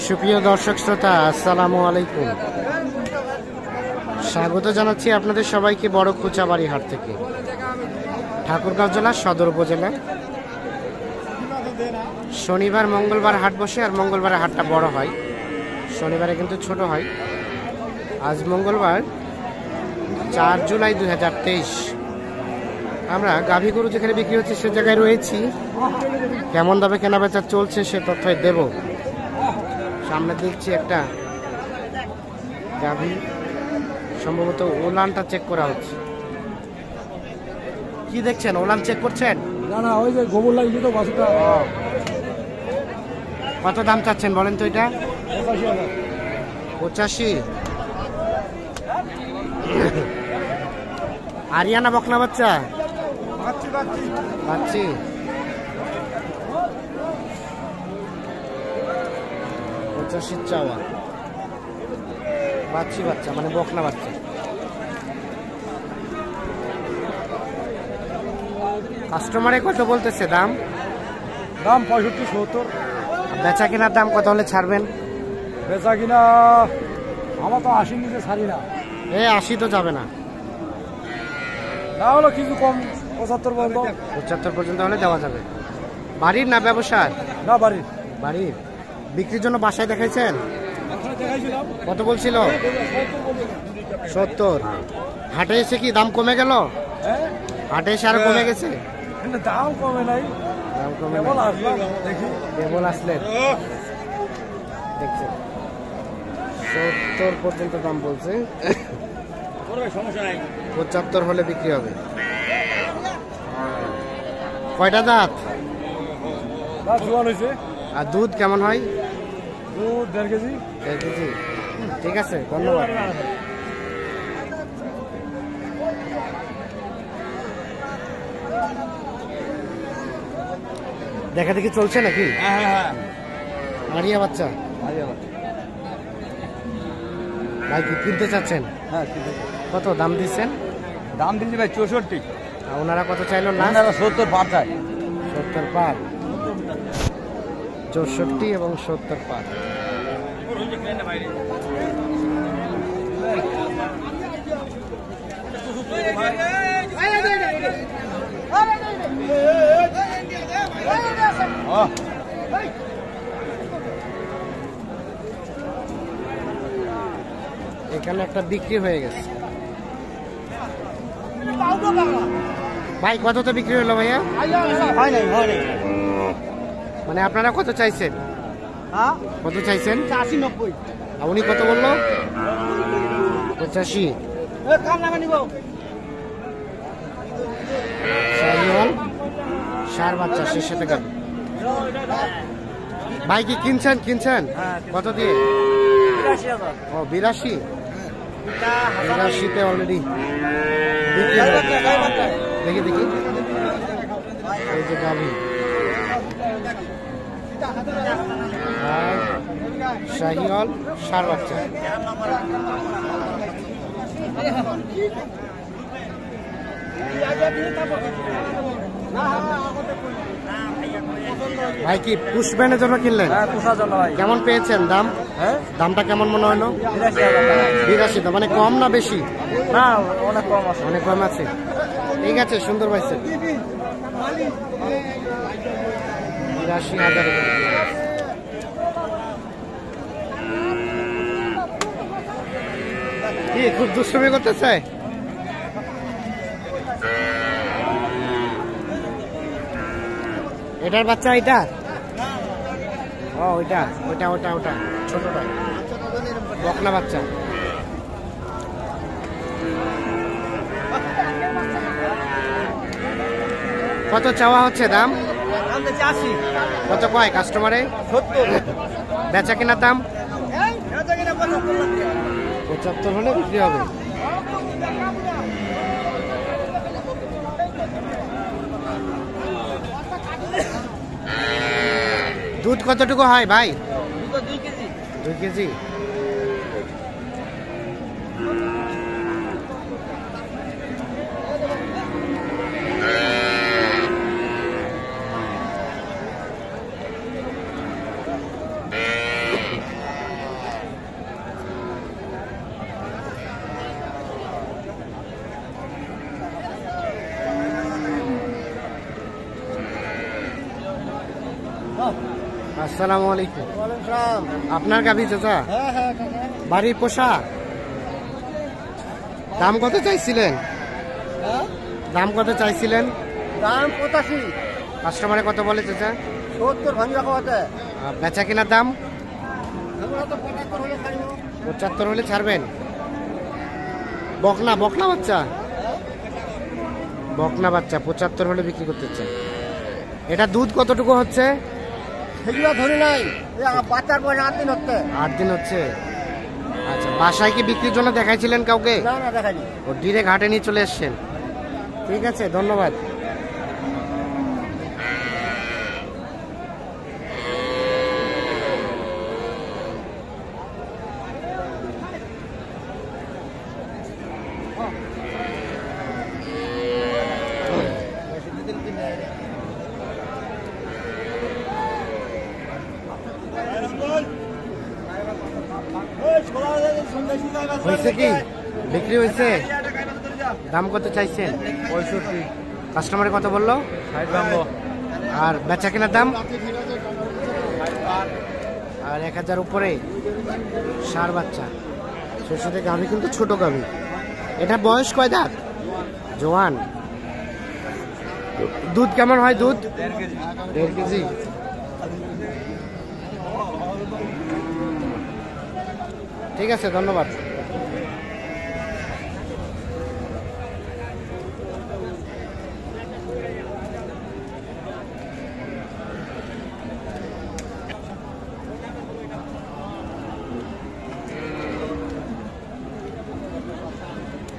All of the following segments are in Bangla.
সুপ্রিয় দর্শক শ্রোতা, আসসালামু আলাইকুম। স্বাগত জানাচ্ছি আপনাদের সবাইকে বড় খুচাবাড়ি হাট থেকে, ঠাকুরগাঁও জেলার সদর উপজেলা। শনিবার মঙ্গলবার হাট বসে, আর মঙ্গলবারে হাটটা বড় হয়, শনিবারে কিন্তু ছোট হয়। আজ মঙ্গলবার 4 জুলাই 2023। আমরা গাভী গরু যেখানে বিক্রি হচ্ছে সে জায়গায় রয়েছি। কেমন দামে কেনাবেচা চলছে সে তথ্যই দেব। সামনে দেখছি একটা গাভী, সম্ভবত ওলানটা চেক করা হচ্ছে। কি দেখছেন, ওলান চেক করছেন? না না, ওই যে গোবর লাগিয়ে তো বাসুটা। কত দাম চাচ্ছেন বলেন তো? এটা 85। আরিয়ানা বকনা বাচ্চা পাচ্ছি। চাওয়া বাচ্চি বাচ্চা মানে বকনা বাচ্চা। কাস্টমারে কত বলতেছে দাম? দাম 65-70। বেচা কেনার দাম কত হলে ছাড়বেন? বেচা কিনা আমার তো 80 নিচে ছাড়ি না। 80 তো যাবে না, না হলো কিছু কম 75 পর্যন্ত। 75 পর্যন্ত হলে দেওয়া যাবে। বাড়ির না ব্যবসার? না, বাড়ির। বাড়ির। বিক্রির জন্য বাসায় দেখাইছেন? কত বলছিল? 70। হাটে এসে কি দাম কমে গেল? হাটে এসে আরো কমে গেছে? দাম কমে নাই, দাম কমে কেবল আসলেন দেখছেন। 70 পর্যন্ত দাম বলছে, 75 হলে বিক্রি হবে। কয়টা দাঁত? আর দুধ কেমন হয়? দুধ 1.5 কেজি। 1.5 কেজি। ঠিক আছে, ধন্যবাদ। দেখা দেখি চলছে নাকি? আরিয়া বাচ্চা। ভাই কি কিনতে চাচ্ছেন? কত দাম দিচ্ছেন? দাম দিচ্ছি ভাই 64। ওনারা কত চাইলো না? 70 পার চাই। 70 পার। 64 এবং 70 পার। এখানে একটা বিক্রি হয়ে গেছে। ভাই কত তো বিক্রি হলো ভাইয়া? মানে আপনারা কত চাইছেন? কত চাইছেন? 80-90। আর উনি কত বললো? 85। সার বাচ্চা শেষ সাথে গান। ভাই কি কিনছেন? কত দিয়ে? 82। 82-তে অলরেডি দেখি এই যে গাভী শাহিওয়াল সার বাচ্চা। ভাই কি পুষবেনের জন্য কিনলেন? কেমন পেয়েছেন দাম? দামটা কেমন মনে হলো? 82। মানে কম না বেশি? না, অনেক কম আছে। অনেক কম আছে। ঠিক আছে, সুন্দর পাইছে। 82,000। কি খুব দুষ্টুমি করতেছে? এটার বাচ্চা? এটা ওটা ছোটটা বকনা বাচ্চা। কত চাওয়া হচ্ছে দাম? কত কয় কাস্টমারে? 70। বেচা কেনার দাম 75 হলে বিক্রি হবে। দুধ কতটুকু হয় ভাই? 2 কেজি। আসসালামু আলাইকুম। আপনার গাভী চাচা? বাড়ির পোষা? দাম কত চাইছিলেন? দাম কত চাইছিলেন? দাম 85। কাস্টমারে কত বলে চাচা? 70 ভাঙা খাওয়াতে। বেচা কেনার দাম? আমরা তো 75 হলে ছাড়বো। 75 হলে ছাড়বেন? বকনা বকনা বাচ্চা? বকনা বাচ্চা 75 হলে বিক্রি করতে চাই। এটা দুধ কতটুকু হচ্ছে? সেগুলো ধরে নাই, বাচ্চার বয়স 8 দিন হচ্ছে। 8 দিন হচ্ছে। আচ্ছা, বাসায় কি বিক্রির জন্য দেখাইছিলেন কাউকে? না না দেখানি। ও ডিরেক্ট হাটে নিয়ে চলে এসছেন। ঠিক আছে, ধন্যবাদ। হয়েছে কি বিক্রি হয়েছে? দাম কত চাইছেন? 65। কাস্টমারে কত বললো? 60 ভাঙবো। আর বেচা কেনার দাম? আর 1000 উপরে। ষাঁড় বাচ্চা, শ্বশুরের গাভী কিন্তু ছোট গাভী। এটা বয়স কয় দাঁত? জোয়ান। দুধ কেমন হয়? দুধ 1.5 কেজি। ঠিক আছে, ধন্যবাদ।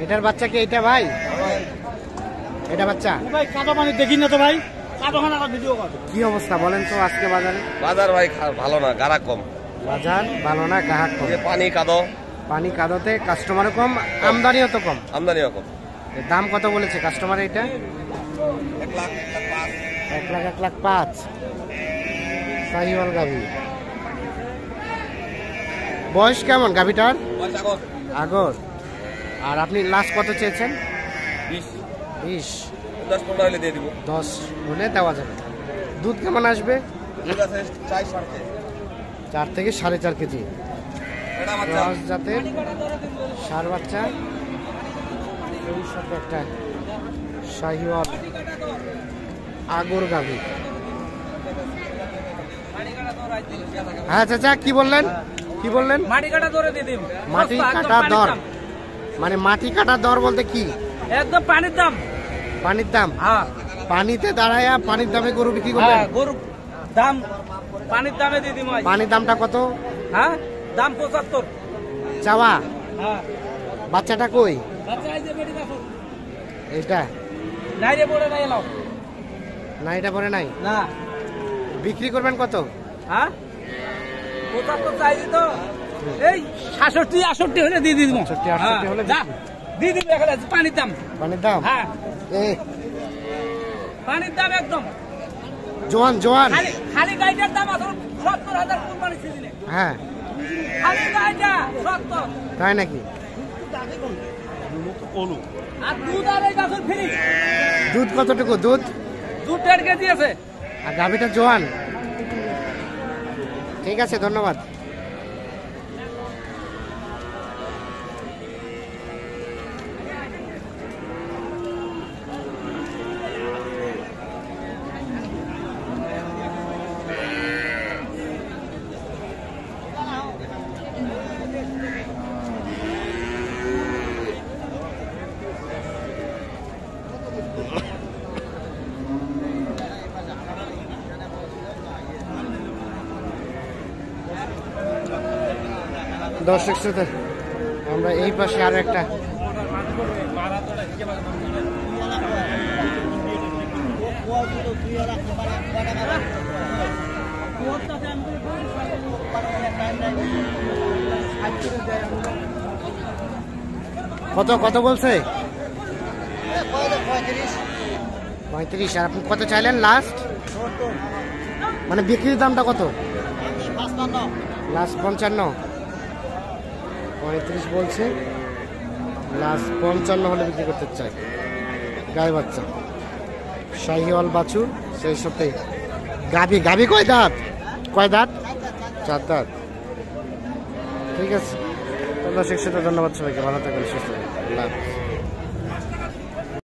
এটার বাচ্চা কি এটা ভাই? এটা বাচ্চা? ভাই কাদা পানি দেখি না তো ভাই, কাদা খানা ভিডিও কর। কি অবস্থা বলেন তো আজকে বাজারে? বাজার ভাই ভালো না, গাড়া কম। বাজার ভালো না, গ্রাহক কম। যে পানি কাদো, পানি কাদোতে কাস্টমারও কম, আমদানিও তো কম। আমদানিও কম। এর দাম কত বলেছে কাস্টমার? এটা 1,05,000। শাহিওয়াল গাভী। বয়স কেমন গাভীটার? আগর। আর আপনি লাস্ট কত চেয়েছেন? 20 20 10-15 হলে দিয়ে দিব। 10 হলে দেওয়া যাবে। দুধ কেমন আসবে? দুধ আছে 4 থেকে 4.5 কেজি। এটা বাচ্চা ক্রস জাতের ষাঁড় বাচ্চা, এই সাথে একটা শাহিওয়াল আগর গাভী। হ্যাঁ চাচা, কি বললেন? কি বললেন? মাটি কাটা দরে দিয়ে দিন। মাটি কাটা দর মানে মাটি কাটা দর বলতে কি? একদম পানির দাম। পানির দাম? হ্যাঁ, পানিতে দাঁড়ায় পানির দামে গরু বিক্রি করবেন? হ্যাঁ, গরু দাম পানির দামে দিয়ে দিম। পানির দামটা কত? হ্যাঁ, দাম 75। চাওয়া? হ্যাঁ, বাচ্চাটা কই? বাচ্চা এই যে বেটি দেখো। এইটা নাই রে বড় নাই এলাও। না, এটা পরে নাই। না। বিক্রি করবেন কত? হ্যাঁ, 75 চাই তো। এই 66 68 হলে দিয়ে দিম। 68 হলে যা দিয়ে দিম। এখন পানির দাম। পানির দাম? হ্যাঁ, এই পানির দাম একদম। জোয়ান জোয়ান? খালি খালি গাইটার দাম আছে 70,000 কুরবানি সিজনে। হ্যাঁ, খালি গাইটা 70। তাই নাকি? আর দুধ আর এই গাছের ফ্রি। দুধ কতটুকু? দুধ 2.5 কেজি আছে। আর গাভীটা জোয়ান? ঠিক আছে, ধন্যবাদ। দর্শক শ্রোতা, আমরা এই পাশে আরো একটা কত কত বলছে? 35। আর আপনি কত চাইলেন লাস্ট? মানে বিক্রির দামটা কত? লাস্ট 55। 35 বলছে, লাস্ট 55 হলে বিক্রি করতে চাই। গায়ে বাচ্চা, শাহিওয়াল বাছুর, সেই সাথে গাভী গাভী কয় দাঁত? কয় দাঁত? 4 দাঁত। ঠিক আছে, দর্শক শ্রোতা ধন্যবাদ সবাইকে, ভালো থাকবেন, সুস্থ থাকবেন, আল্লাহ হাফেজ।